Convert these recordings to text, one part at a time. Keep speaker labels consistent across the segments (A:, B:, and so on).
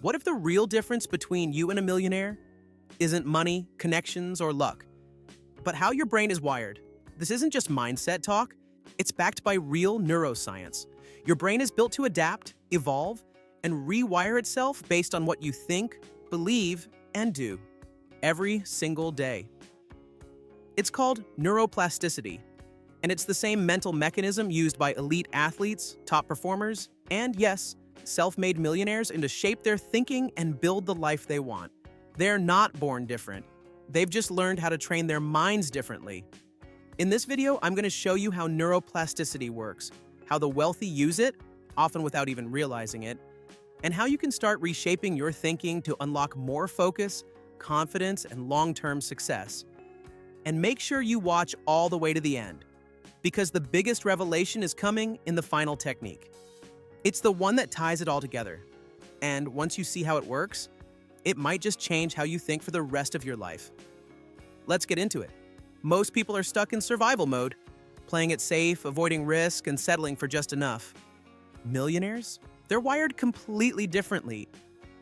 A: What if the real difference between you and a millionaire isn't money, connections, or luck, but how your brain is wired? This isn't just mindset talk, it's backed by real neuroscience. Your brain is built to adapt, evolve, and rewire itself based on what you think, believe, and do every single day. It's called neuroplasticity, and it's the same mental mechanism used by elite athletes, top performers, and yes, self-made millionaires to shape their thinking and build the life they want. They're not born different. They've just learned how to train their minds differently. In this video, I'm going to show you how neuroplasticity works, how the wealthy use it, often without even realizing it, and how you can start reshaping your thinking to unlock more focus, confidence, and long-term success. And make sure you watch all the way to the end, because the biggest revelation is coming in the final technique. It's the one that ties it all together. And once you see how it works, it might just change how you think for the rest of your life. Let's get into it. Most people are stuck in survival mode, playing it safe, avoiding risk, and settling for just enough. Millionaires? They're wired completely differently.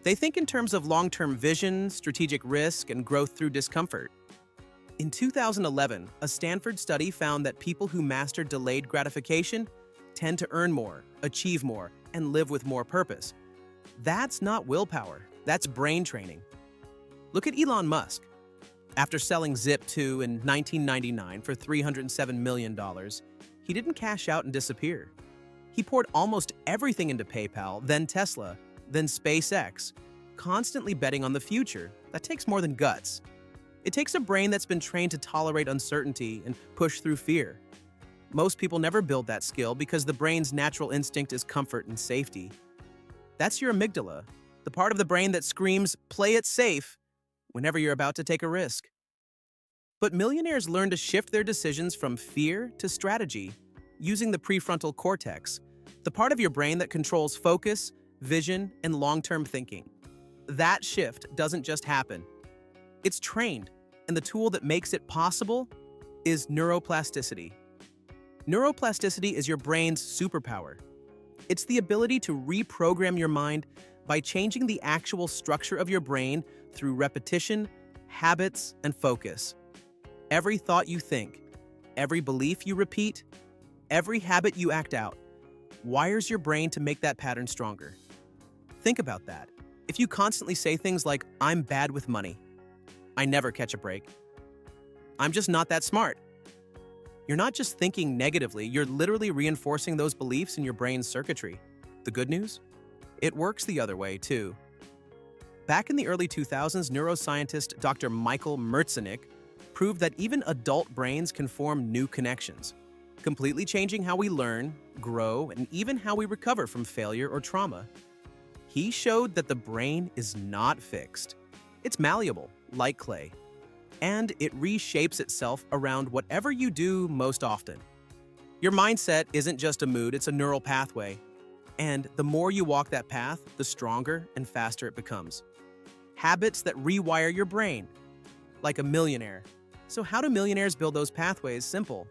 A: They think in terms of long-term vision, strategic risk, and growth through discomfort. In 2011, a Stanford study found that people who mastered delayed gratification tend to earn more, achieve more, and live with more purpose. That's not willpower, that's brain training. Look at Elon Musk. After selling Zip2 in 1999 for $307 million, he didn't cash out and disappear. He poured almost everything into PayPal, then Tesla, then SpaceX, constantly betting on the future. That takes more than guts. It takes a brain that's been trained to tolerate uncertainty and push through fear. Most people never build that skill because the brain's natural instinct is comfort and safety. That's your amygdala, the part of the brain that screams, "Play it safe," whenever you're about to take a risk. But millionaires learn to shift their decisions from fear to strategy, using the prefrontal cortex, the part of your brain that controls focus, vision, and long-term thinking. That shift doesn't just happen. It's trained, and the tool that makes it possible is neuroplasticity. Neuroplasticity is your brain's superpower. It's the ability to reprogram your mind by changing the actual structure of your brain through repetition, habits, and focus. Every thought you think, every belief you repeat, every habit you act out, wires your brain to make that pattern stronger. Think about that. If you constantly say things like, "I'm bad with money," "I never catch a break," "I'm just not that smart," you're not just thinking negatively, you're literally reinforcing those beliefs in your brain's circuitry. The good news? It works the other way, too. Back in the early 2000s, neuroscientist Dr. Michael Merzenich proved that even adult brains can form new connections, completely changing how we learn, grow, and even how we recover from failure or trauma. He showed that the brain is not fixed. It's malleable, like clay, and it reshapes itself around whatever you do most often. Your mindset isn't just a mood, it's a neural pathway. And the more you walk that path, the stronger and faster it becomes. Habits that rewire your brain, like a millionaire. So how do millionaires build those pathways? Simple.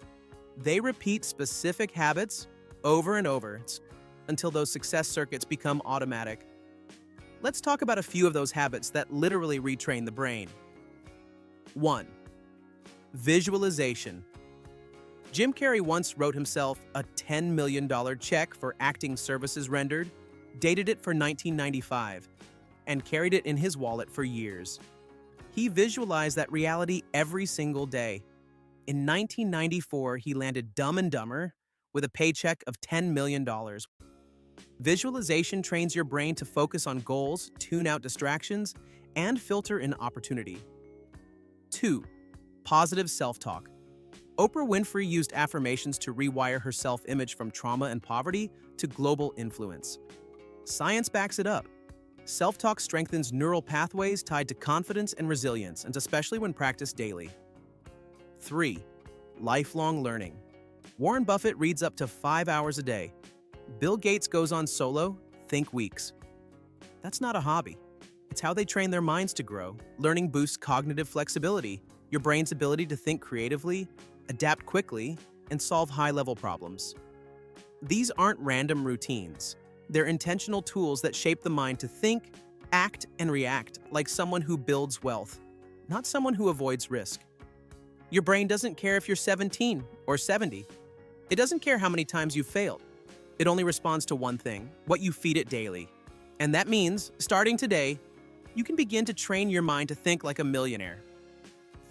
A: They repeat specific habits over and over until those success circuits become automatic. Let's talk about a few of those habits that literally retrain the brain. 1. Visualization. Jim Carrey once wrote himself a $10 million check for acting services rendered, dated it for 1995, and carried it in his wallet for years. He visualized that reality every single day. In 1994, he landed Dumb and Dumber with a paycheck of $10 million. Visualization trains your brain to focus on goals, tune out distractions, and filter in opportunity. 2. Positive self-talk. Oprah Winfrey used affirmations to rewire her self-image from trauma and poverty to global influence. Science backs it up. Self-talk strengthens neural pathways tied to confidence and resilience, and especially when practiced daily. 3. Lifelong learning. Warren Buffett reads up to 5 hours a day. Bill Gates goes on solo, think weeks. That's not a hobby. It's how they train their minds to grow. Learning boosts cognitive flexibility, your brain's ability to think creatively, adapt quickly, and solve high-level problems. These aren't random routines. They're intentional tools that shape the mind to think, Act and react like someone who builds wealth, not someone who avoids risk. Your brain doesn't care if you're 17 or 70. It doesn't care how many times you've failed. It only responds to one thing: what you feed it daily. And that means, starting today, you can begin to train your mind to think like a millionaire.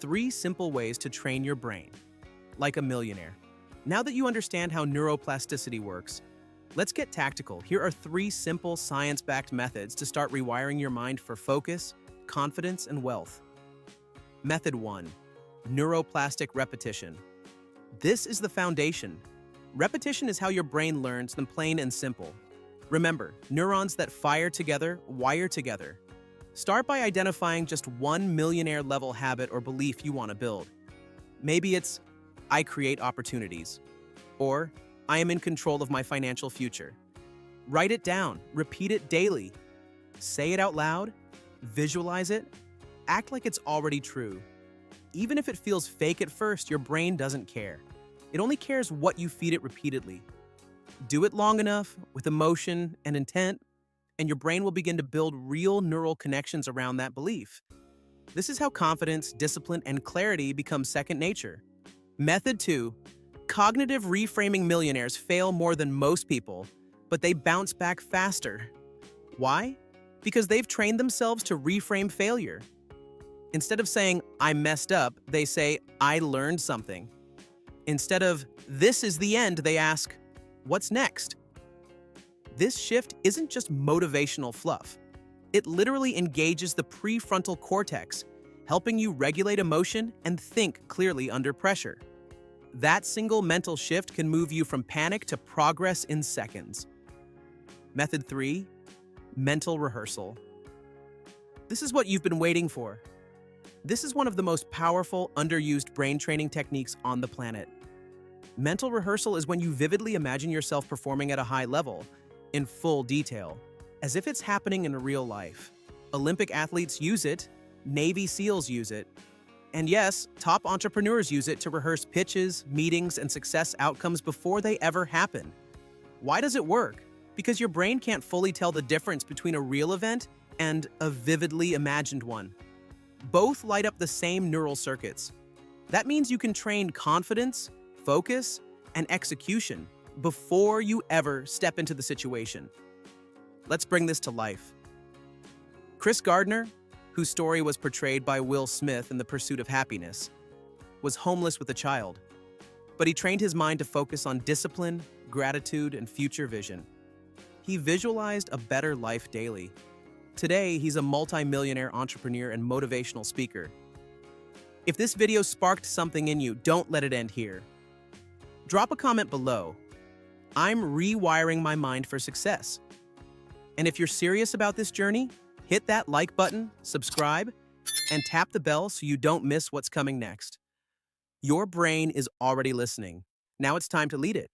A: 3 simple ways to train your brain like a millionaire. Now that you understand how neuroplasticity works, let's get tactical. Here are 3 simple science-backed methods to start rewiring your mind for focus, confidence, and wealth. Method 1. Neuroplastic repetition. This is the foundation. Repetition is how your brain learns, them plain and simple. Remember, neurons that fire together wire together. Start by identifying just one millionaire-level habit or belief you want to build. Maybe it's, I create opportunities, or I am in control of my financial future. Write it down, repeat it daily. Say it out loud, visualize it, act like it's already true. Even if it feels fake at first, your brain doesn't care. It only cares what you feed it repeatedly. Do it long enough, with emotion and intent, and your brain will begin to build real neural connections around that belief. This is how confidence, discipline, and clarity become second nature. Method 2. Cognitive reframing. Millionaires fail more than most people, but they bounce back faster. Why? Because they've trained themselves to reframe failure. Instead of saying, I messed up, they say, I learned something. Instead of, this is the end, they ask, what's next? This shift isn't just motivational fluff. It literally engages the prefrontal cortex, helping you regulate emotion and think clearly under pressure. That single mental shift can move you from panic to progress in seconds. Method 3. Mental rehearsal. This is what you've been waiting for. This is one of the most powerful, underused brain training techniques on the planet. Mental rehearsal is when you vividly imagine yourself performing at a high level, in full detail, as if it's happening in real life. Olympic athletes use it, Navy SEALs use it, and yes, top entrepreneurs use it to rehearse pitches, meetings, and success outcomes before they ever happen. Why does it work? Because your brain can't fully tell the difference between a real event and a vividly imagined one. Both light up the same neural circuits. That means you can train confidence, focus, and execution before you ever step into the situation. Let's bring this to life. Chris Gardner, whose story was portrayed by Will Smith in The Pursuit of Happiness, was homeless with a child, but he trained his mind to focus on discipline, gratitude, and future vision. He visualized a better life daily. Today, he's a multi-millionaire entrepreneur and motivational speaker. If this video sparked something in you, don't let it end here. Drop a comment below. I'm rewiring my mind for success. And if you're serious about this journey, hit that like button, subscribe, and tap the bell so you don't miss what's coming next. Your brain is already listening. Now it's time to lead it.